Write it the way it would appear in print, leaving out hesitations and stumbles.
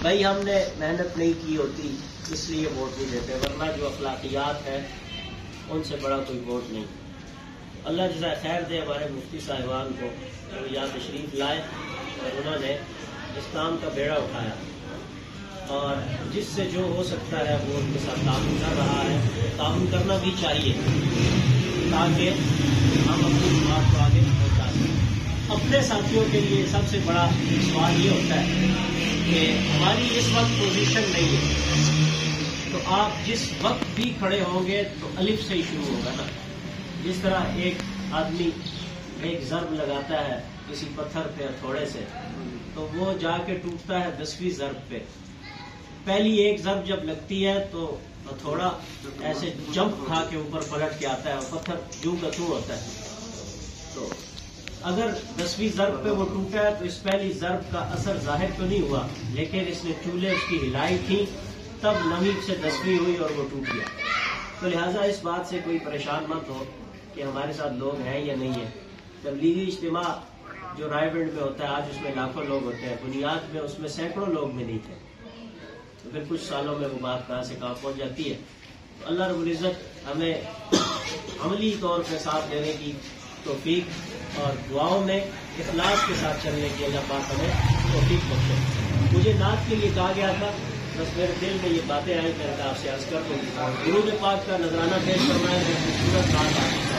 بھائی ہم نے محنت نہیں کی ہوتی اس لیے ووٹ نہیں دیتے، ورنہ جو اخلاقیات ہے ان سے بڑا کوئی ووٹ نہیں۔ اللہ جزائے خیر دے ہمارے مفتی صاحبان کو، وہ یہاں تشریف لائے اور انہوں نے اس کام کا بیڑا اٹھایا، اور جس سے جو ہو سکتا ہے وہ ان کے ساتھ تعاون کر رہا ہے، تعاون کرنا بھی چاہیے تاکہ ہم اپنی بات کو آگے پہنچا سکیں۔ اپنے ساتھیوں کے لیے سب سے بڑا سوال یہ ہوتا ہے کہ ہماری اس وقت پوزیشن نہیں ہے، تو آپ جس وقت بھی کھڑے ہوں گے تو الف سے ہی شروع ہوگا نا۔ جس طرح ایک آدمی ایک ضرب لگاتا ہے کسی پتھر پہ تھوڑے سے، تو وہ جا کے ٹوٹتا ہے 10ویں ضرب پہ۔ پہلی ایک ضرب جب لگتی ہے تو تھوڑا ایسے جمپ کھا کے اوپر پلٹ کے آتا ہے، اور پتھر جو کا تو ہوتا ہے۔ تو اگر 10ویں ضرب پہ وہ ٹوٹا ہے تو اس پہلی ضرب کا اثر ظاہر تو نہیں ہوا، لیکن اس نے چولہے اس کی ہلائی تھی، تب 9ویں سے 10ویں ہوئی اور وہ ٹوٹ گیا۔ تو لہٰذا اس بات سے کوئی پریشان مت ہو کہ ہمارے ساتھ لوگ ہیں یا نہیں ہیں۔ تبلیغی اجتماع جو رائے گنج میں ہوتا ہے آج اس میں لاکھوں لوگ ہوتے ہیں، بنیاد میں اس میں سینکڑوں لوگ بھی نہیں تھے، تو پھر کچھ سالوں میں وہ بات کہاں سے کہاں پہنچ جاتی ہے۔ تو اللہ رب العزت ہمیں عملی طور پہ ساتھ دینے کی توفیق اور دعاؤں میں اخلاص کے ساتھ چلنے کی اللہ پاک ہمیں توفیق بخشے۔ مجھے نعت کے لیے کہا گیا تھا، بس میرے دل میں یہ باتیں آئی، میں نے کہا آپ سے عرض کر دوں۔ درود پاک کا نذرانہ پیش کرنا ہے، خوبصورت نعت